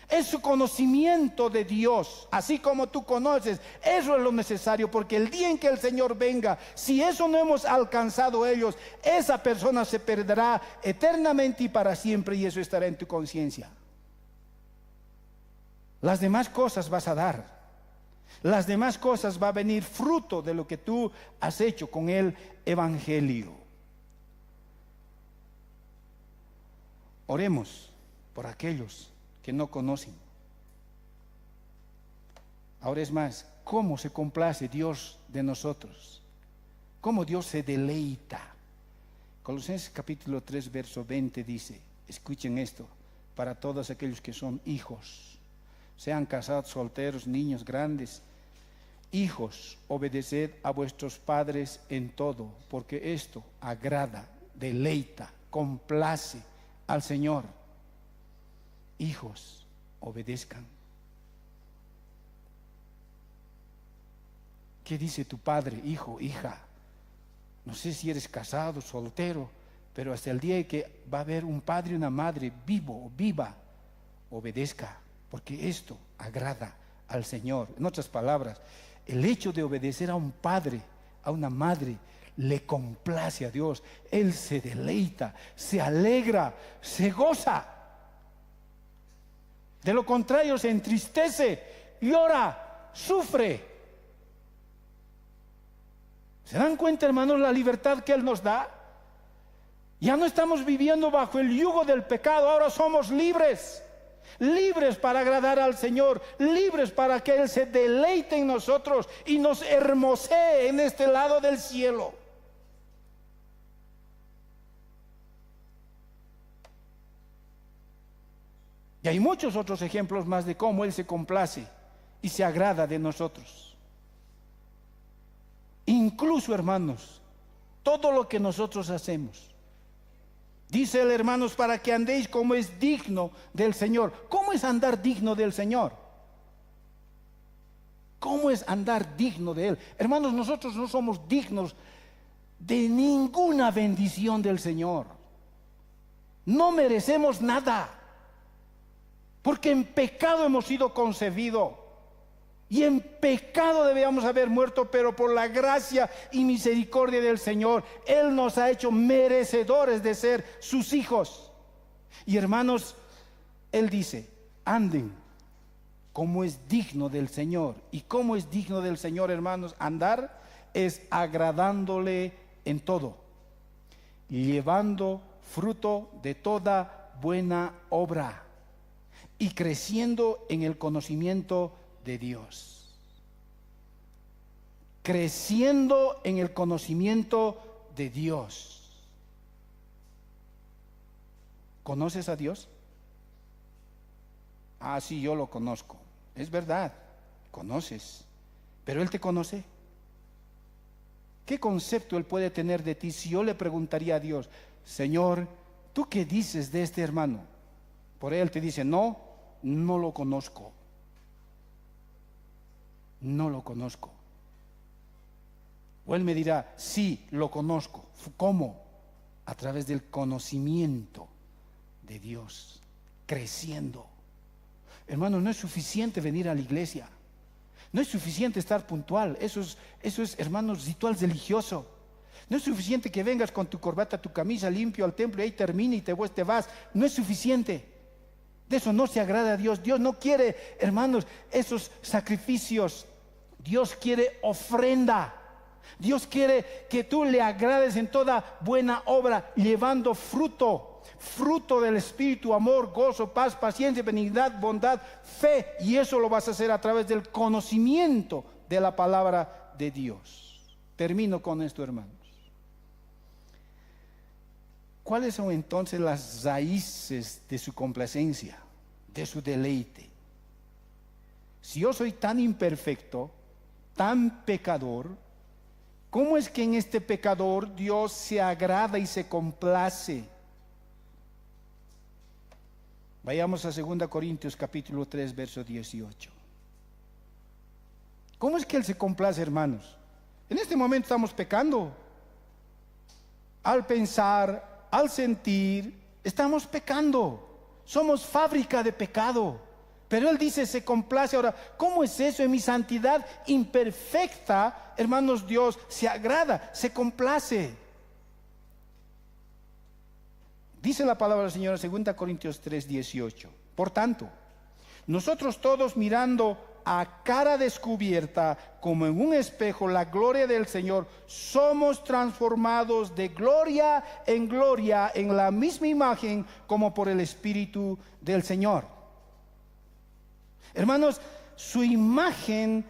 Es su conocimiento de Dios, así como tú conoces. Eso es lo necesario, porque el día en que el Señor venga, si eso no hemos alcanzado ellos, esa persona se perderá eternamente y para siempre, y eso estará en tu conciencia. Las demás cosas vas a dar. Las demás cosas va a venir fruto de lo que tú has hecho con el evangelio. Oremos por aquellos que no conocen. Ahora es más, ¿cómo se complace Dios de nosotros? ¿Cómo Dios se deleita? Colosenses capítulo 3, verso 20 dice, escuchen esto, para todos aquellos que son hijos, sean casados, solteros, niños, grandes, hijos, obedeced a vuestros padres en todo, porque esto agrada, deleita, complace al Señor. Hijos, obedezcan. ¿Qué dice tu padre, hijo, hija? No sé si eres casado, soltero, pero hasta el día que va a haber un padre y una madre vivo o viva, obedezca, porque esto agrada al Señor. En otras palabras, el hecho de obedecer a un padre, a una madre, le complace a Dios. Él se deleita, se alegra, se goza. De lo contrario, se entristece, llora, sufre. ¿Se dan cuenta, hermanos, la libertad que Él nos da? Ya no estamos viviendo bajo el yugo del pecado, ahora somos libres. Libres para agradar al Señor, libres para que Él se deleite en nosotros y nos hermosee en este lado del cielo. Y hay muchos otros ejemplos más de cómo Él se complace y se agrada de nosotros. Incluso, hermanos, todo lo que nosotros hacemos. Dice el hermanos, para que andéis como es digno del Señor. ¿Cómo es andar digno del Señor? ¿Cómo es andar digno de Él? Hermanos, nosotros no somos dignos de ninguna bendición del Señor. No merecemos nada, porque en pecado hemos sido concebidos. Y en pecado debíamos haber muerto, pero por la gracia y misericordia del Señor, Él nos ha hecho merecedores de ser sus hijos. Y hermanos, Él dice, anden como es digno del Señor. ¿Y cómo es digno del Señor, hermanos? Andar es agradándole en todo, llevando fruto de toda buena obra y creciendo en el conocimiento de Dios. Creciendo en el conocimiento de Dios. ¿Conoces a Dios? Ah, sí, yo lo conozco. Es verdad, conoces. Pero Él te conoce. ¿Qué concepto Él puede tener de ti si yo le preguntaría a Dios, Señor, ¿tú qué dices de este hermano? Por Él te dice, no, no lo conozco. No lo conozco. O Él me dirá, sí, lo conozco. ¿Cómo? A través del conocimiento de Dios, creciendo. Hermano, no es suficiente venir a la iglesia. No es suficiente estar puntual. Eso es, hermanos, ritual religioso. No es suficiente que vengas con tu corbata, tu camisa limpio al templo y ahí termina y te vas. No es suficiente. De eso no se agrada a Dios. Dios no quiere, hermanos, esos sacrificios. Dios quiere ofrenda. Dios quiere que tú le agrades en toda buena obra, llevando fruto del Espíritu, amor, gozo, paz, paciencia, benignidad, bondad, fe. Y eso lo vas a hacer a través del conocimiento de la palabra de Dios. Termino con esto, hermanos. ¿Cuáles son entonces las raíces de su complacencia, de su deleite? Si yo soy tan imperfecto, tan pecador, ¿cómo es que en este pecador Dios se agrada y se complace? Vayamos a 2 Corintios capítulo 3, verso 18. ¿Cómo es que Él se complace, hermanos? En este momento estamos pecando. Al pensar, al sentir, estamos pecando. Somos fábrica de pecado. Pero Él dice, se complace. Ahora, ¿cómo es eso? En mi santidad imperfecta, hermanos, Dios se agrada, se complace. Dice la palabra del Señor en 2 Corintios 3, 18. Por tanto, nosotros todos mirando a cara descubierta, como en un espejo, la gloria del Señor, somos transformados de gloria en la misma imagen como por el Espíritu del Señor. Hermanos, su imagen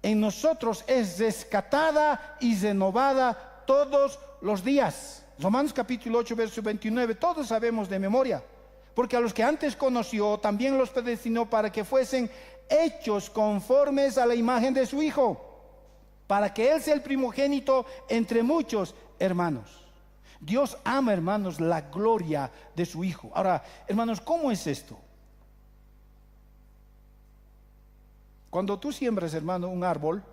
en nosotros es rescatada y renovada todos los días. Romanos capítulo 8, verso 29, todos sabemos de memoria. Porque a los que antes conoció, también los predestinó para que fuesen hechos conformes a la imagen de su Hijo, para que Él sea el primogénito entre muchos hermanos. Dios ama, hermanos, la gloria de su Hijo. Ahora, hermanos, ¿cómo es esto? Cuando tú siembras, hermano, un árbol,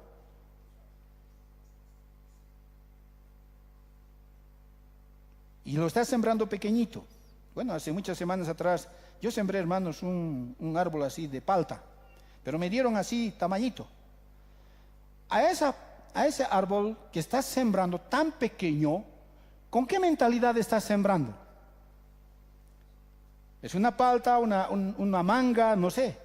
y lo estás sembrando pequeñito. Bueno, hace muchas semanas atrás yo sembré, hermanos, un árbol así de palta, pero me dieron así tamañito. A a ese árbol que estás sembrando tan pequeño, ¿con qué mentalidad estás sembrando? Es una palta, una manga, no sé.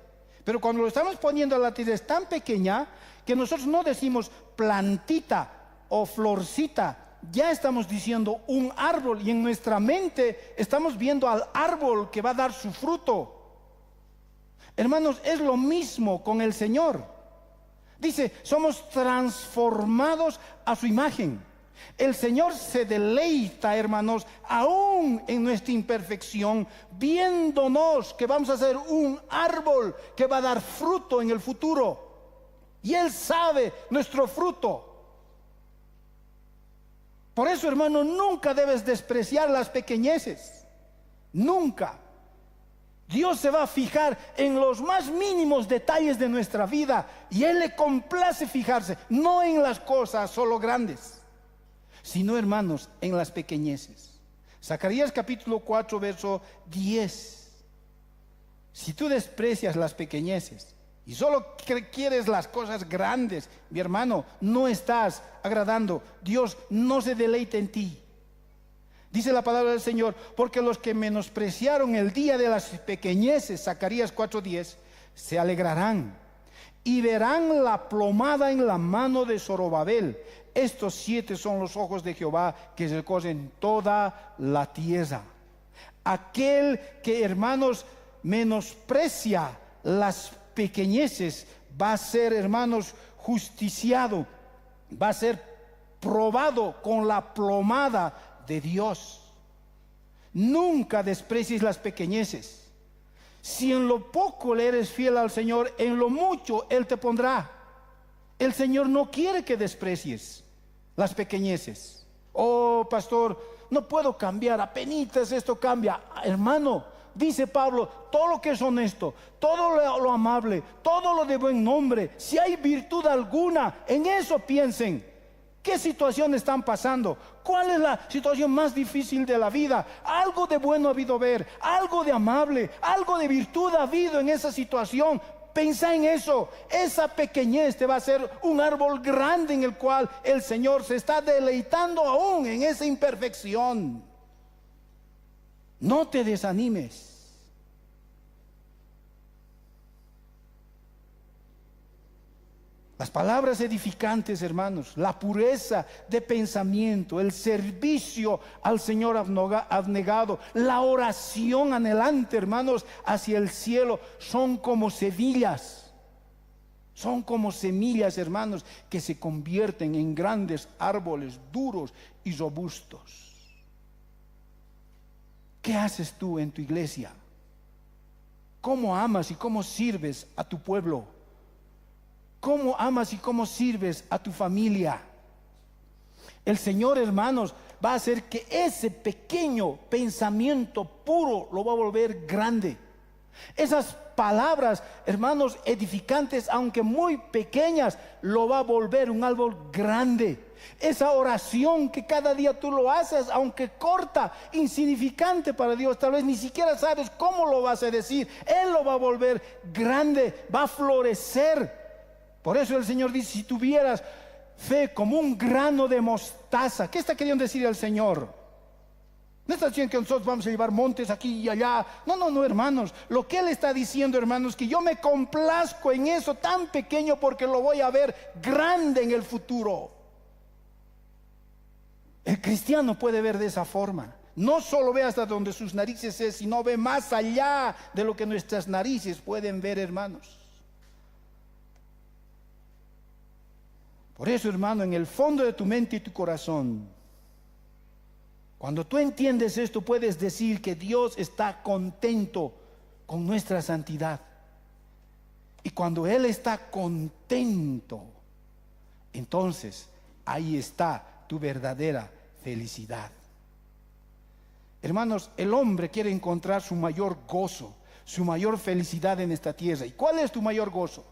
Pero cuando lo estamos poniendo a la tierra es tan pequeña que nosotros no decimos plantita o florcita, ya estamos diciendo un árbol, y en nuestra mente estamos viendo al árbol que va a dar su fruto. Hermanos, es lo mismo con el Señor. Dice, somos transformados a su imagen. El Señor se deleita, hermanos, aún en nuestra imperfección, viéndonos que vamos a ser un árbol que va a dar fruto en el futuro. Y Él sabe nuestro fruto. Por eso, hermano, nunca debes despreciar las pequeñeces. Nunca. Dios se va a fijar en los más mínimos detalles de nuestra vida, y Él le complace fijarse, no en las cosas solo grandes, sino, hermanos, en las pequeñeces. Zacarías capítulo 4, verso 10. Si tú desprecias las pequeñeces y solo quieres las cosas grandes, mi hermano, no estás agradando. Dios no se deleita en ti. Dice la palabra del Señor, porque los que menospreciaron el día de las pequeñeces, Zacarías 4:10, se alegrarán y verán la plomada en la mano de Zorobabel. Estos 7 son los ojos de Jehová que recorren toda la tierra. Aquel que, hermanos, menosprecia las pequeñeces va a ser, hermanos, justiciado, va a ser probado con la plomada de Dios. Nunca desprecies las pequeñeces. Si en lo poco le eres fiel al Señor, en lo mucho Él te pondrá. El Señor no quiere que desprecies las pequeñeces. Oh, pastor, no puedo cambiar, apenitas esto cambia. Hermano, dice Pablo, todo lo que es honesto, todo lo amable, todo lo de buen nombre, si hay virtud alguna, en eso piensen. ¿Qué situación están pasando? ¿Cuál es la situación más difícil de la vida? Algo de bueno ha habido ver, algo de amable, algo de virtud ha habido en esa situación. Pensa en eso. Esa pequeñez te va a hacer un árbol grande en el cual el Señor se está deleitando aún en esa imperfección. No te desanimes. Las palabras edificantes, hermanos, la pureza de pensamiento, el servicio al Señor abnegado, la oración anhelante, hermanos, hacia el cielo, son como semillas. Son como semillas, hermanos, que se convierten en grandes árboles duros y robustos. ¿Qué haces tú en tu iglesia? ¿Cómo amas y cómo sirves a tu pueblo? ¿Cómo amas y cómo sirves a tu familia? El Señor, hermanos, va a hacer que ese pequeño pensamiento puro lo va a volver grande. Esas palabras, hermanos, edificantes, aunque muy pequeñas, lo va a volver un árbol grande. Esa oración que cada día tú lo haces, aunque corta, insignificante para Dios, tal vez ni siquiera sabes cómo lo vas a decir, Él lo va a volver grande, va a florecer. Por eso el Señor dice, si tuvieras fe como un grano de mostaza. ¿Qué está queriendo decir el Señor? No está diciendo que nosotros vamos a llevar montes aquí y allá. No, hermanos. Lo que Él está diciendo, hermanos, que yo me complazco en eso tan pequeño porque lo voy a ver grande en el futuro. El cristiano puede ver de esa forma. No solo ve hasta donde sus narices es, sino ve más allá de lo que nuestras narices pueden ver, hermanos. Por eso, hermano, en el fondo de tu mente y tu corazón, cuando tú entiendes esto, puedes decir que Dios está contento con nuestra santidad. Y cuando Él está contento, entonces ahí está tu verdadera felicidad. Hermanos, el hombre quiere encontrar su mayor gozo, su mayor felicidad en esta tierra. ¿Y cuál es tu mayor gozo?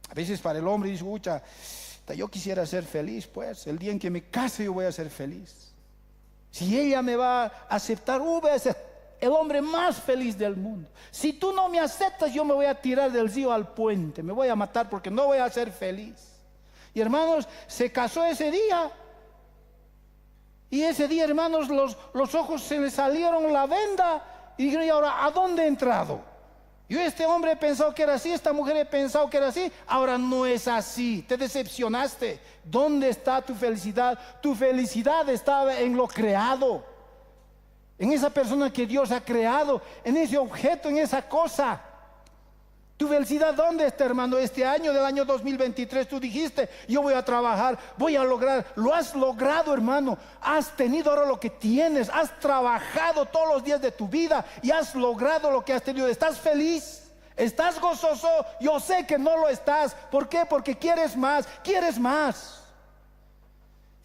A veces para el hombre dice, escucha, yo quisiera ser feliz, pues el día en que me case yo voy a ser feliz. Si ella me va a aceptar, voy a ser el hombre más feliz del mundo. Si tú no me aceptas, yo me voy a tirar del río al puente, me voy a matar porque no voy a ser feliz. Y hermanos, se casó ese día. Y ese día, hermanos, los ojos se le salieron la venda. Y dijeron, ¿y ahora a dónde he entrado? Yo este hombre he pensado que era así, esta mujer he pensado que era así. Ahora no es así, te decepcionaste. ¿Dónde está tu felicidad? Tu felicidad estaba en lo creado, en esa persona que Dios ha creado, en ese objeto, en esa cosa. ¿Tu felicidad dónde está, hermano? Este año, del año 2023, tú dijiste, yo voy a trabajar, voy a lograr. Lo has logrado, hermano. Has tenido ahora lo que tienes. Has trabajado todos los días de tu vida y has logrado lo que has tenido. ¿Estás feliz? ¿Estás gozoso? Yo sé que no lo estás. ¿Por qué? Porque quieres más, quieres más.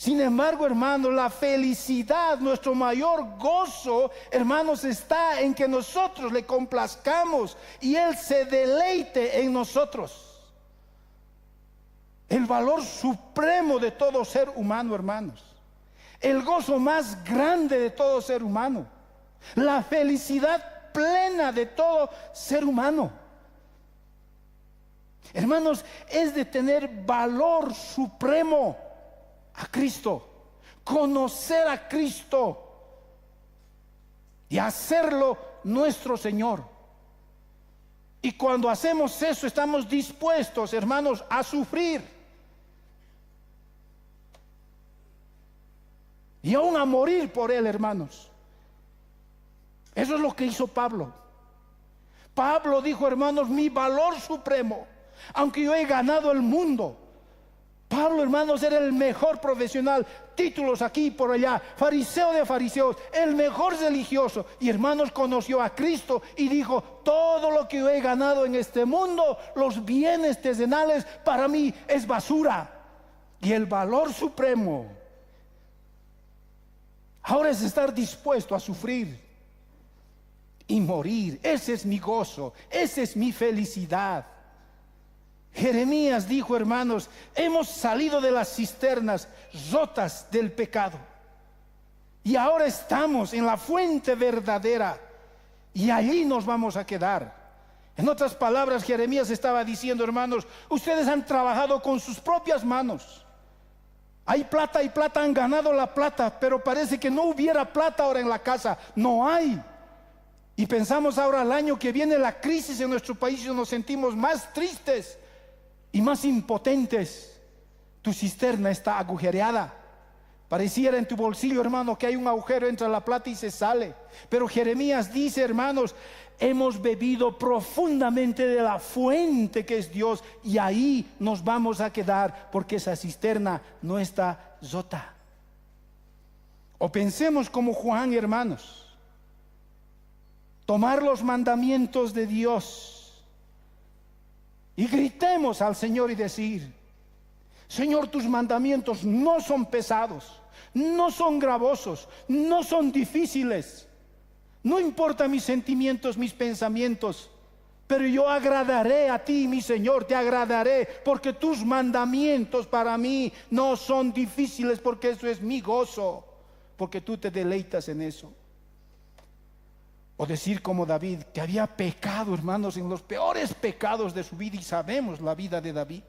Sin embargo, hermanos, la felicidad, nuestro mayor gozo, hermanos, está en que nosotros le complazcamos y Él se deleite en nosotros. El valor supremo de todo ser humano, hermanos. El gozo más grande de todo ser humano. La felicidad plena de todo ser humano. Hermanos, es de tener valor supremo a Cristo, conocer a Cristo y hacerlo nuestro Señor. Y cuando hacemos eso, estamos dispuestos, hermanos, a sufrir y aún a morir por Él, hermanos. Eso es lo que hizo Pablo. Pablo dijo, hermanos, mi valor supremo, aunque yo he ganado el mundo. Pablo, hermanos, era el mejor profesional, títulos aquí y por allá, fariseo de fariseos, el mejor religioso. Y hermanos, conoció a Cristo y dijo, todo lo que yo he ganado en este mundo, los bienes terrenales, para mí es basura. Y el valor supremo ahora es estar dispuesto a sufrir y morir. Ese es mi gozo, esa es mi felicidad. Jeremías dijo, hermanos, hemos salido de las cisternas rotas del pecado y ahora estamos en la fuente verdadera y allí nos vamos a quedar. En otras palabras, Jeremías estaba diciendo, hermanos, ustedes han trabajado con sus propias manos. Hay plata, han ganado la plata, pero parece que no hubiera plata ahora en la casa. No hay. Y pensamos ahora al año que viene la crisis en nuestro país y nos sentimos más tristes y más impotentes. Tu cisterna está agujereada. Pareciera en tu bolsillo, hermano, que hay un agujero, entra la plata y se sale. Pero Jeremías dice, hermanos, hemos bebido profundamente de la fuente que es Dios y ahí nos vamos a quedar porque esa cisterna no está rota. O pensemos como Juan, hermanos, tomar los mandamientos de Dios y gritemos al Señor y decir, Señor, tus mandamientos no son pesados, no son gravosos, no son difíciles. No importa mis sentimientos, mis pensamientos, pero yo agradaré a ti, mi Señor, te agradaré, porque tus mandamientos para mí no son difíciles, porque eso es mi gozo, porque tú te deleitas en eso. O decir como David, que había pecado, hermanos, en los peores pecados de su vida, y sabemos la vida de David.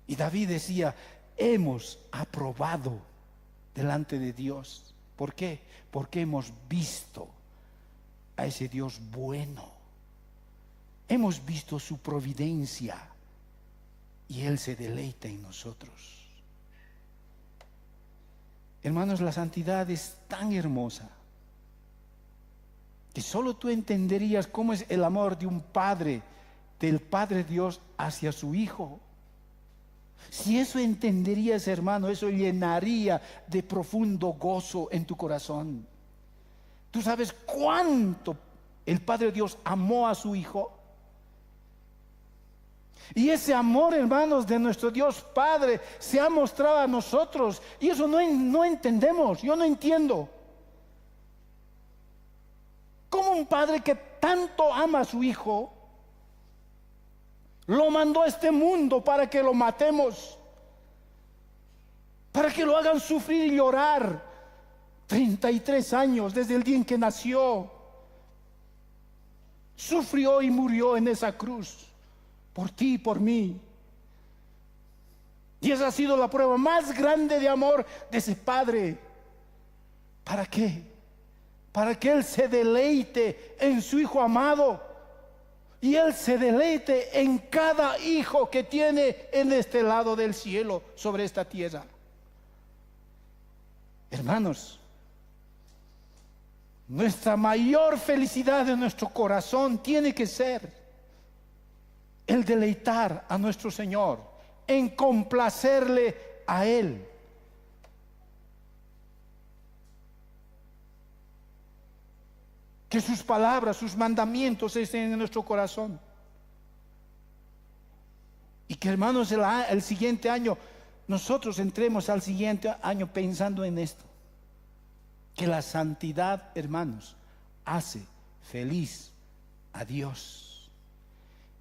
Y David decía, hemos aprobado delante de Dios. ¿Por qué? Porque hemos visto a ese Dios bueno. Hemos visto su providencia y Él se deleita en nosotros. Hermanos, la santidad es tan hermosa que solo tú entenderías cómo es el amor de un padre, del Padre Dios hacia su Hijo. Si eso entenderías, hermano, eso llenaría de profundo gozo en tu corazón. ¿Tú sabes cuánto el Padre Dios amó a su Hijo? Y ese amor, hermanos, de nuestro Dios Padre se ha mostrado a nosotros. Y eso no entendemos, yo no entiendo. ¿Cómo un padre que tanto ama a su Hijo lo mandó a este mundo para que lo matemos, para que lo hagan sufrir y llorar 33 años desde el día en que nació? Sufrió y murió en esa cruz por ti y por mí. Y esa ha sido la prueba más grande de amor de ese padre. ¿Para qué? Para que Él se deleite en su Hijo amado. Y Él se deleite en cada hijo que tiene en este lado del cielo, sobre esta tierra. Hermanos, nuestra mayor felicidad de nuestro corazón tiene que ser el deleitar a nuestro Señor, en complacerle a Él. Que sus palabras, sus mandamientos estén en nuestro corazón. Y que, hermanos, el siguiente año, nosotros entremos al siguiente año pensando en esto. Que la santidad, hermanos, hace feliz a Dios.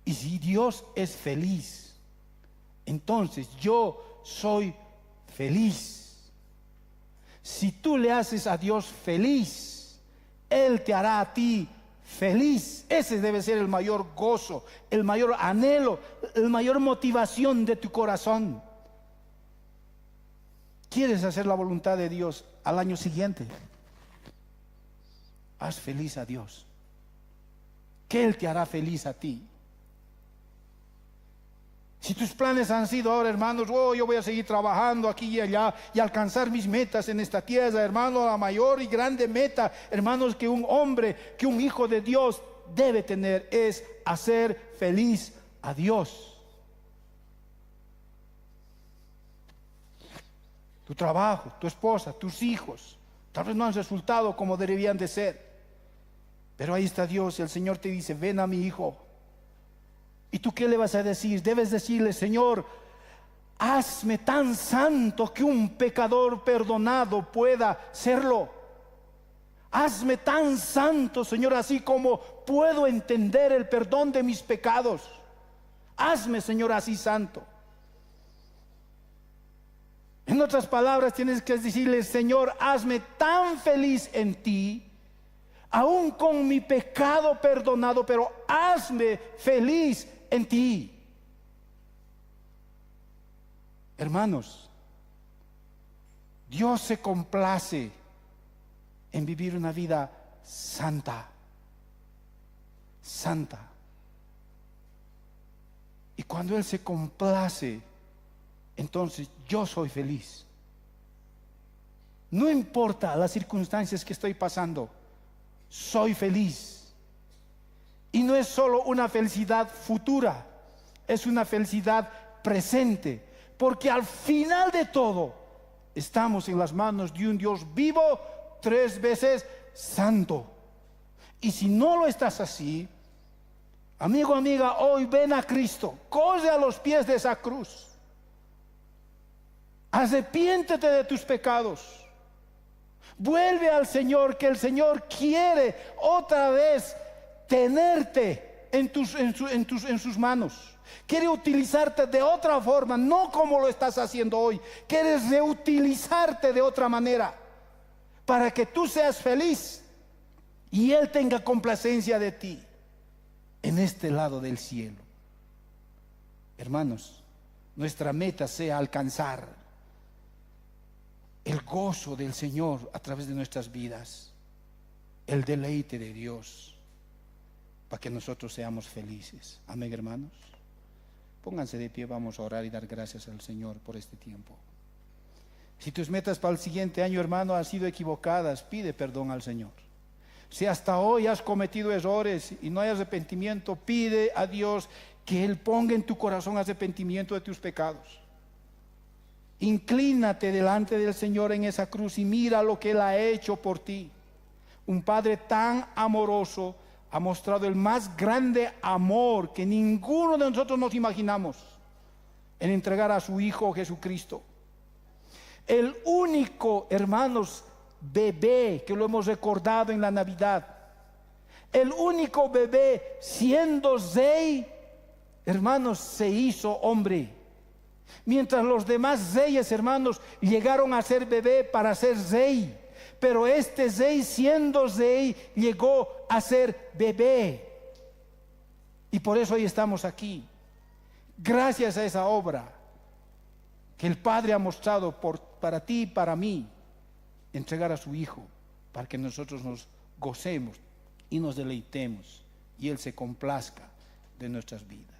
Y si Dios es feliz, entonces yo soy feliz. Si tú le haces a Dios feliz, Él te hará a ti feliz. Ese debe ser el mayor gozo, el mayor anhelo, la mayor motivación de tu corazón. ¿Quieres hacer la voluntad de Dios al año siguiente? Haz feliz a Dios, que Él te hará feliz a ti. Si tus planes han sido ahora, hermanos, yo voy a seguir trabajando aquí y allá y alcanzar mis metas en esta tierra, hermano, la mayor y grande meta, hermanos, que un hombre, que un hijo de Dios debe tener es hacer feliz a Dios. Tu trabajo, tu esposa, tus hijos, tal vez no han resultado como deberían de ser, pero ahí está Dios y el Señor te dice: ven a mi hijo. ¿Y tú qué le vas a decir? Debes decirle: Señor, hazme tan santo que un pecador perdonado pueda serlo. Hazme tan santo, Señor, así como puedo entender el perdón de mis pecados. Hazme, Señor, así santo. En otras palabras, tienes que decirle: Señor, hazme tan feliz en ti, aún con mi pecado perdonado, pero hazme feliz en ti. Hermanos, Dios se complace en vivir una vida santa, santa. Y cuando Él se complace, entonces yo soy feliz. No importa las circunstancias que estoy pasando, soy feliz. Y no es solo una felicidad futura, es una felicidad presente, porque al final de todo estamos en las manos de un Dios vivo, 3 veces santo. Y si no lo estás así, amigo, amiga, hoy ven a Cristo, corre a los pies de esa cruz, arrepiéntete de tus pecados, vuelve al Señor, que el Señor quiere otra vez tenerte en sus manos. Quiere utilizarte de otra forma, no como lo estás haciendo hoy. Quiere reutilizarte de otra manera, para que tú seas feliz y Él tenga complacencia de ti en este lado del cielo. Hermanos, nuestra meta sea alcanzar el gozo del Señor a través de nuestras vidas, el deleite de Dios, para que nosotros seamos felices. Amén, hermanos. Pónganse de pie, vamos a orar y dar gracias al Señor por este tiempo. Si tus metas para el siguiente año, hermano, han sido equivocadas, pide perdón al Señor. Si hasta hoy has cometido errores y no hay arrepentimiento, pide a Dios que Él ponga en tu corazón arrepentimiento de tus pecados. Inclínate delante del Señor en esa cruz y mira lo que Él ha hecho por ti. Un Padre tan amoroso ha mostrado el más grande amor que ninguno de nosotros nos imaginamos, en entregar a su Hijo Jesucristo. El único, hermanos, bebé que lo hemos recordado en la Navidad, el único bebé siendo rey, hermanos, se hizo hombre. Mientras los demás reyes, hermanos, llegaron a ser bebé para ser rey, pero este rey, siendo rey, llegó a ser bebé. Y por eso hoy estamos aquí, gracias a esa obra que el Padre ha mostrado para ti y para mí, entregar a su Hijo, para que nosotros nos gocemos y nos deleitemos y Él se complazca de nuestras vidas.